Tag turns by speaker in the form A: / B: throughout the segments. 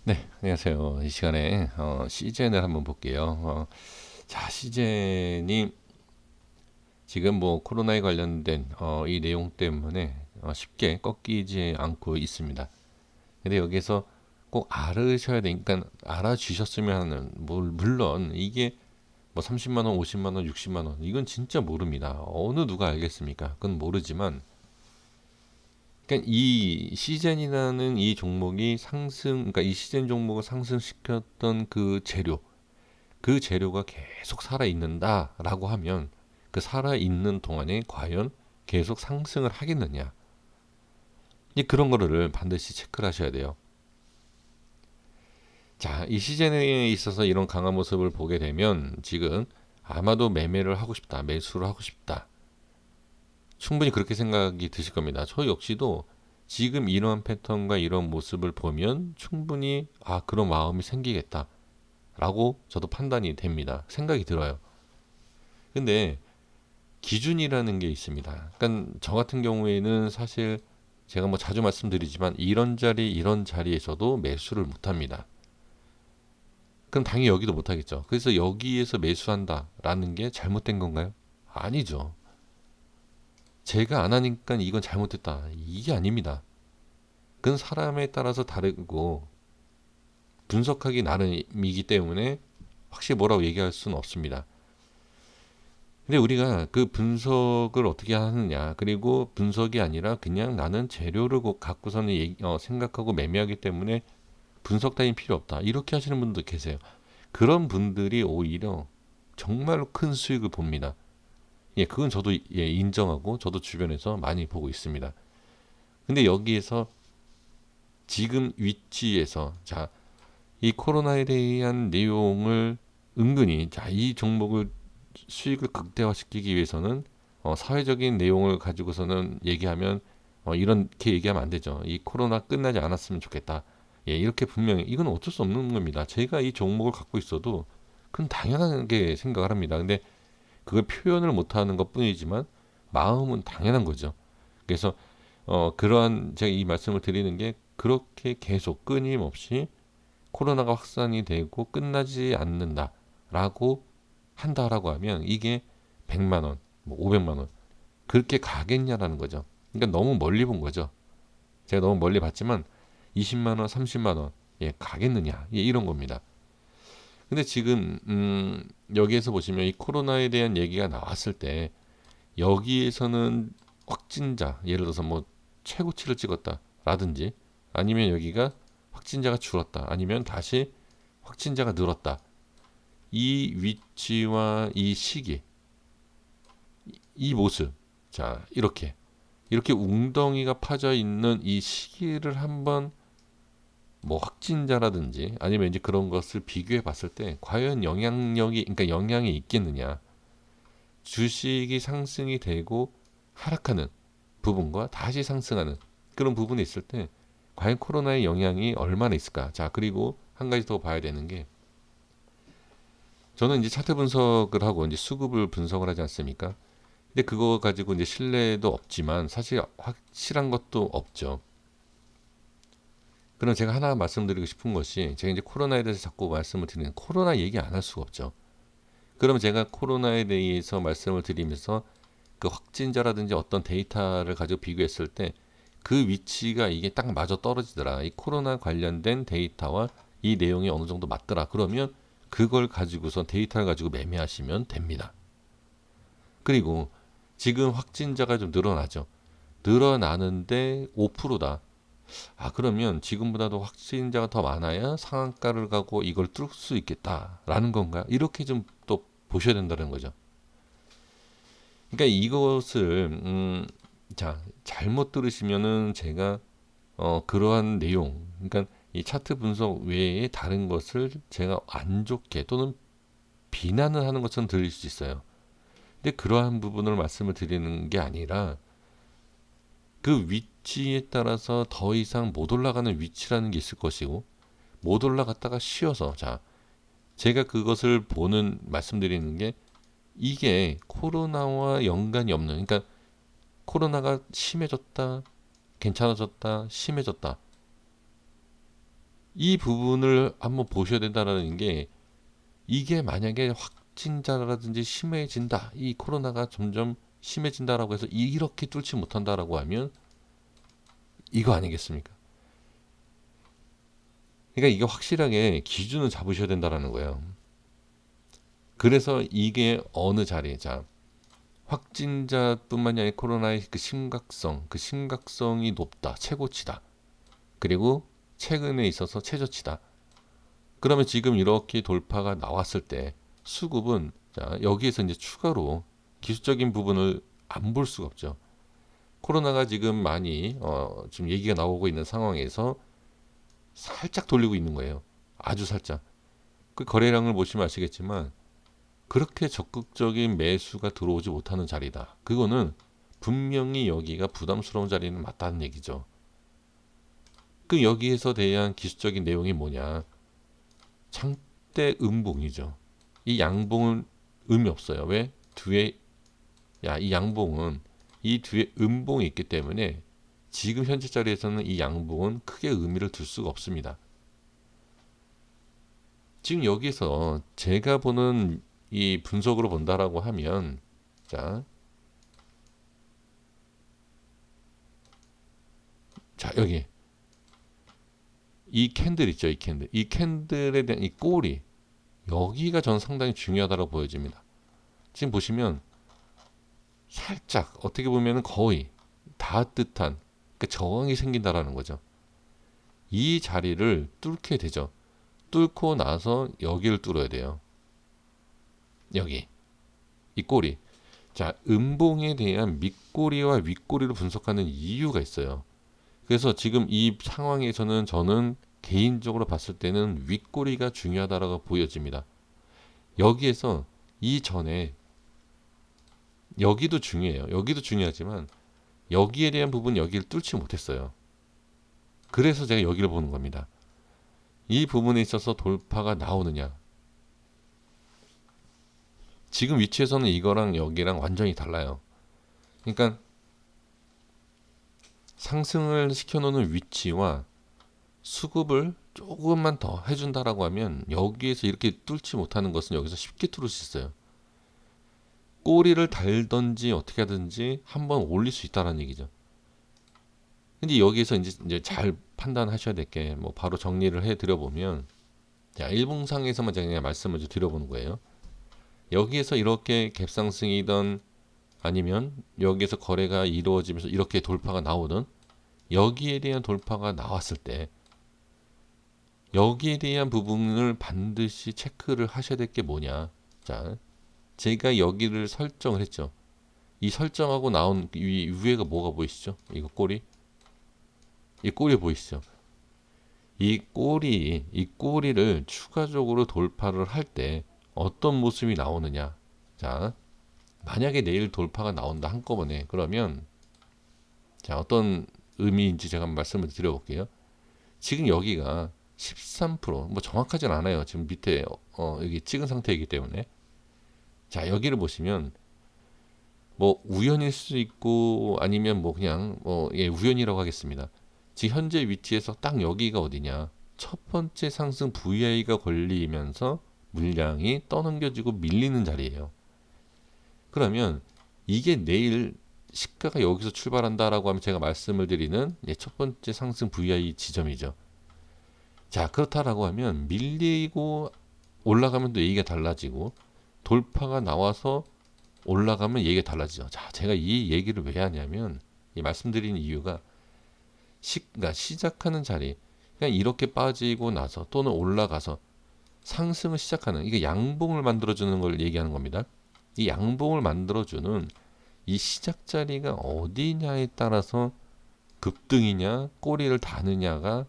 A: 네, 안녕하세요. 이 시간에 시젠을 한번 볼게요. 자, 시젠이 지금 뭐 코로나에 관련된 이 내용 때문에 쉽게 꺾이지 않고 있습니다. 근데 여기서 꼭 알으셔야 되니까 알아주셨으면 하는, 물론 이게 뭐 30만 원, 50만 원, 60만 원 이건 진짜 모릅니다. 어느 누가 알겠습니까? 그건 모르지만, 그러니까 이 시젠이라는 이 종목이 그러니까 이 시젠 종목을 상승시켰던 그 재료가 계속 살아있는다라고 하면 그 살아있는 동안에 과연 계속 상승을 하겠느냐. 그런 거를 반드시 체크를 하셔야 돼요. 자, 이 시즌에 있어서 이런 강한 모습을 보게 되면 지금 아마도 매매를 하고 싶다, 매수를 하고 싶다. 충분히 그렇게 생각이 드실 겁니다. 저 역시도 지금 이러한 패턴과 이런 모습을 보면 충분히 그런 마음이 생기겠다라고 저도 판단이 됩니다. 생각이 들어요. 근데 기준이라는 게 있습니다. 그러니까 저 같은 경우에는 사실 제가 뭐 자주 말씀드리지만 이런 자리에서도 매수를 못 합니다. 그럼 당연히 여기도 못 하겠죠. 그래서 여기에서 매수한다라는 게 잘못된 건가요? 아니죠. 제가 안 하니까 이건 잘못됐다. 이게 아닙니다. 그건 사람에 따라서 다르고 분석하기 나름이기 때문에 확실히 뭐라고 얘기할 수는 없습니다. 근데 우리가 그 분석을 어떻게 하느냐, 그리고 분석이 아니라 그냥 나는 재료를 갖고서는 생각하고 매매하기 때문에 분석 따윈 필요 없다. 이렇게 하시는 분도 계세요. 그런 분들이 오히려 정말로 큰 수익을 봅니다. 예, 그건 저도 인정하고 저도 주변에서 많이 보고 있습니다. 근데 여기에서 지금 위치에서 자, 이 코로나에 대한 내용을 은근히 이 종목을 수익을 극대화시키기 위해서는 사회적인 내용을 가지고서는 얘기하면 이렇게 얘기하면 안 되죠. 이 코로나 끝나지 않았으면 좋겠다. 예, 이렇게 분명히 이건 어쩔 수 없는 겁니다. 제가 이 종목을 갖고 있어도 그건 당연하게 생각을 합니다. 근데 그걸 표현을 못하는 것뿐이지만 마음은 당연한 거죠. 그래서 그러한 제가 이 말씀을 드리는 게 그렇게 계속 끊임없이 코로나가 확산이 되고 끝나지 않는다라고 한다라고 하면 이게 100만 원, 뭐 500만 원 그렇게 가겠냐라는 거죠. 그러니까 너무 멀리 본 거죠. 제가 너무 멀리 봤지만 20만 원, 30만 원 가겠느냐 이런 겁니다. 근데 지금 여기에서 보시면 이 코로나에 대한 얘기가 나왔을 때 여기에서는 확진자 예를 들어서 뭐 최고치를 찍었다라든지 아니면 여기가 확진자가 줄었다 아니면 다시 확진자가 늘었다 이 위치와 이 시기 이 모습 자 이렇게 웅덩이가 파져 있는 이 시기를 한번 뭐 확진자라든지 아니면 이제 그런 것을 비교해 봤을 때 과연 그러니까 영향이 있겠느냐. 주식이 상승이 되고 하락하는 부분과 다시 상승하는 그런 부분이 있을 때 과연 코로나의 영향이 얼마나 있을까. 자, 그리고 한 가지 더 봐야 되는 게 저는 이제 차트 분석을 하고 이제 수급을 분석을 하지 않습니까? 근데 그거 가지고 이제 신뢰도 없지만 사실 확실한 것도 없죠. 그럼 제가 하나 말씀드리고 싶은 것이 제가 이제 코로나에 대해서 자꾸 말씀을 드리는 코로나 얘기 안 할 수가 없죠. 그럼 제가 코로나에 대해서 말씀을 드리면서 그 확진자라든지 어떤 데이터를 가지고 비교했을 때 그 위치가 이게 딱 맞아 떨어지더라. 이 코로나 관련된 데이터와 이 내용이 어느 정도 맞더라. 그러면 그걸 가지고서 데이터를 가지고 매매하시면 됩니다. 그리고 지금 확진자가 좀 늘어나죠. 늘어나는데 5%다. 그러면 지금보다도 확진자가 더 많아야 상한가를 가고 이걸 뚫을 수 있겠다라는 건가? 이렇게 좀 또 보셔야 된다는 거죠. 그러니까 이것을 자 잘못 들으시면은 제가 그러한 내용, 그러니까 이 차트 분석 외에 다른 것을 제가 안 좋게 또는 비난을 하는 것처럼 들릴 수 있어요. 근데 그러한 부분을 말씀을 드리는 게 아니라 그 위치에 따라서 더 이상 못 올라가는 위치라는 게 있을 것이고 못 올라갔다가 쉬어서 자 제가 그것을 보는 말씀드리는 게 이게 코로나와 연관이 없는 그러니까 코로나가 심해졌다 괜찮아졌다 심해졌다 이 부분을 한번 보셔야 된다는 게, 이게 만약에 확진자라든지 심해진다, 이 코로나가 점점 심해진다라고 해서 이렇게 뚫지 못한다라고 하면 이거 아니겠습니까? 그러니까 이게 확실하게 기준을 잡으셔야 된다라는 거예요. 그래서 이게 어느 자리, 자, 확진자뿐만이 아니라 코로나의 그 심각성이 높다, 최고치다. 그리고 최근에 있어서 최저치다. 그러면 지금 이렇게 돌파가 나왔을 때 수급은, 자, 여기에서 이제 추가로 기술적인 부분을 안 볼 수가 없죠. 코로나가 지금 많이 지금 얘기가 나오고 있는 상황에서 살짝 돌리고 있는 거예요. 아주 살짝. 그 거래량을 보시면 아시겠지만 그렇게 적극적인 매수가 들어오지 못하는 자리다. 그거는 분명히 여기가 부담스러운 자리는 맞다는 얘기죠. 그 여기에서 대한 기술적인 내용이 뭐냐? 장대 음봉이죠. 이 양봉은 의미 없어요. 왜? 뒤에, 이 양봉은 이 뒤에 음봉이 있기 때문에 지금 현재 자리에서는 이 양봉은 크게 의미를 둘 수가 없습니다. 지금 여기서 제가 보는 이 분석으로 본다라고 하면, 자, 여기 이 캔들 있죠, 이 캔들, 이 캔들에 대한 이 꼬리, 여기가 전 상당히 중요하다고 보여집니다. 지금 보시면 살짝 어떻게 보면 거의 닿듯한 그 저항이 생긴다라는 거죠. 이 자리를 뚫게 되죠. 뚫고 나서 여기를 뚫어야 돼요. 여기 이 꼬리. 자, 음봉에 대한 밑꼬리와 윗꼬리를 분석하는 이유가 있어요. 그래서 지금 이 상황에서는 저는 개인적으로 봤을 때는 윗꼬리가 중요하다라고 보여집니다. 여기에서 이전에 여기도 중요해요. 여기도 중요하지만 여기에 대한 부분 여기를 뚫지 못했어요. 그래서 제가 여기를 보는 겁니다. 이 부분에 있어서 돌파가 나오느냐. 지금 위치에서는 이거랑 여기랑 완전히 달라요. 그러니까 상승을 시켜놓는 위치와 수급을 조금만 더 해준다라고 하면 여기에서 이렇게 뚫지 못하는 것은 여기서 쉽게 뚫을 수 있어요. 꼬리를 달든지 어떻게 하든지 한번 올릴 수 있다는 얘기죠. 근데 여기에서 이제 잘 판단하셔야 될 게, 뭐 바로 정리를 해드려 보면, 자, 일봉상에서만 제가 그냥 말씀을 좀 드려보는 거예요. 여기에서 이렇게 갭상승이던 아니면 여기에서 거래가 이루어지면서 이렇게 돌파가 나오든, 여기에 대한 돌파가 나왔을 때 여기에 대한 부분을 반드시 체크를 하셔야 될 게 뭐냐. 자, 제가 여기를 설정을 했죠. 이 설정하고 나온 이 위에가 뭐가 보이시죠? 이거 꼬리. 이 꼬리 보이시죠? 이 꼬리를 추가적으로 돌파를 할 때 어떤 모습이 나오느냐. 자, 만약에 내일 돌파가 나온다 한꺼번에, 그러면 자, 어떤 의미인지 제가 한번 말씀을 드려볼게요. 지금 여기가 13%, 뭐 정확하진 않아요. 지금 밑에 여기 찍은 상태이기 때문에. 자, 여기를 보시면 뭐 우연일 수 있고 아니면 뭐 그냥 우연이라고 하겠습니다. 지금 현재 위치에서 딱 여기가 어디냐? 첫 번째 상승 VI가 걸리면서 물량이 떠넘겨지고 밀리는 자리예요. 그러면 이게 내일 시가가 여기서 출발한다라고 하면 제가 말씀을 드리는 첫 번째 상승 VI 지점이죠. 자, 그렇다라고 하면 밀리고 올라가면 또 얘기가 달라지고, 돌파가 나와서 올라가면 얘기가 달라지죠. 자, 제가 이 얘기를 왜 하냐면, 이 말씀드리는 이유가 그러니까 시작하는 자리, 그냥 이렇게 빠지고 나서 또는 올라가서 상승을 시작하는, 이게 양봉을 만들어주는 걸 얘기하는 겁니다. 이 양봉을 만들어주는 이 시작 자리가 어디냐에 따라서 급등이냐 꼬리를 다느냐가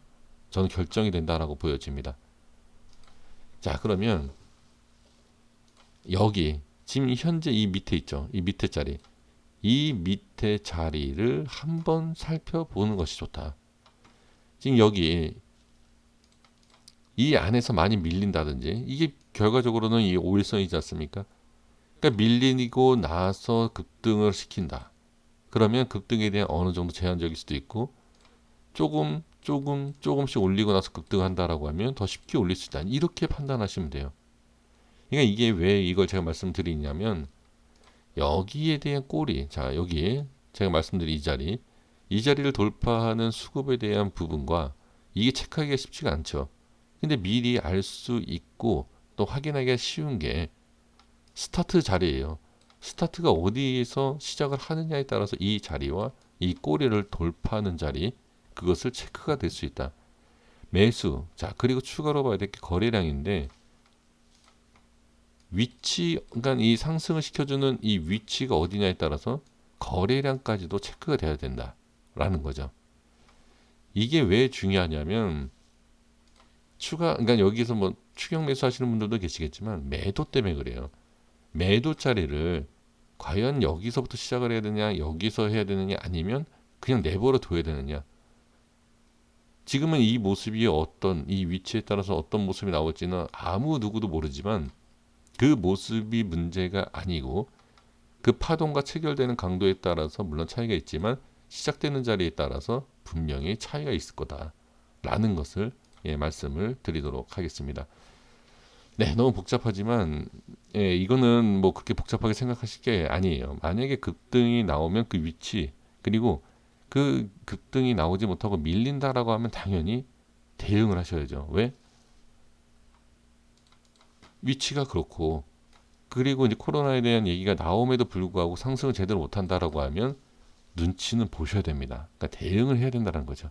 A: 저는 결정이 된다라고 보여집니다. 자, 그러면 여기 지금 현재 이 밑에 있죠. 이 밑에 자리, 이 밑에 자리를 한번 살펴보는 것이 좋다. 지금 여기 이 안에서 많이 밀린다든지, 이게 결과적으로는 이 5일선이지 않습니까? 그러니까 밀리고 나서 급등을 시킨다. 그러면 급등에 대한 어느 정도 제한적일 수도 있고, 조금 조금씩 올리고 나서 급등한다라고 하면 더 쉽게 올릴 수 있다. 이렇게 판단하시면 돼요. 그러니까 이게 왜 이걸 제가 말씀드리냐면 여기에 대한 꼬리, 자 여기 제가 말씀드린 이 자리를 돌파하는 수급에 대한 부분과 이게 체크하기가 쉽지가 않죠. 근데 미리 알 수 있고 또 확인하기가 쉬운 게 스타트 자리예요. 스타트가 어디에서 시작을 하느냐에 따라서 이 자리와 이 꼬리를 돌파하는 자리, 그것을 체크가 될 수 있다. 매수, 자 그리고 추가로 봐야 될 게 거래량인데 위치, 그러니까 이 상승을 시켜주는 이 위치가 어디냐에 따라서 거래량까지도 체크가 돼야 된다라는 거죠. 이게 왜 중요하냐면 그러니까 여기서 뭐 추격 매수 하시는 분들도 계시겠지만 매도 때문에 그래요. 매도 자리를 과연 여기서부터 시작을 해야 되냐, 여기서 해야 되느냐, 아니면 그냥 내버려 둬야 되느냐. 지금은 이 모습이 이 위치에 따라서 어떤 모습이 나올지는 아무 누구도 모르지만 그 모습이 문제가 아니고 그 파동과 체결되는 강도에 따라서 물론 차이가 있지만 시작되는 자리에 따라서 분명히 차이가 있을 거다라는 것을 말씀을 드리도록 하겠습니다. 네, 너무 복잡하지만 이거는 뭐 그렇게 복잡하게 생각하실 게 아니에요. 만약에 급등이 나오면 그 위치 그리고 그 급등이 나오지 못하고 밀린다라고 하면 당연히 대응을 하셔야죠. 왜? 위치가 그렇고 그리고 이제 코로나에 대한 얘기가 나옴에도 불구하고 상승을 제대로 못한다라고 하면 눈치는 보셔야 됩니다. 그러니까 대응을 해야 된다는 거죠.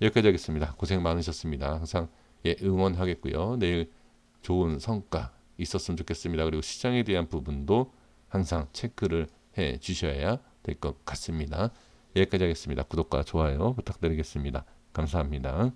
A: 여기까지 하겠습니다. 고생 많으셨습니다. 항상 응원하겠고요. 내일 좋은 성과 있었으면 좋겠습니다. 그리고 시장에 대한 부분도 항상 체크를 해 주셔야 될 것 같습니다. 여기까지 하겠습니다. 구독과 좋아요 부탁드리겠습니다. 감사합니다.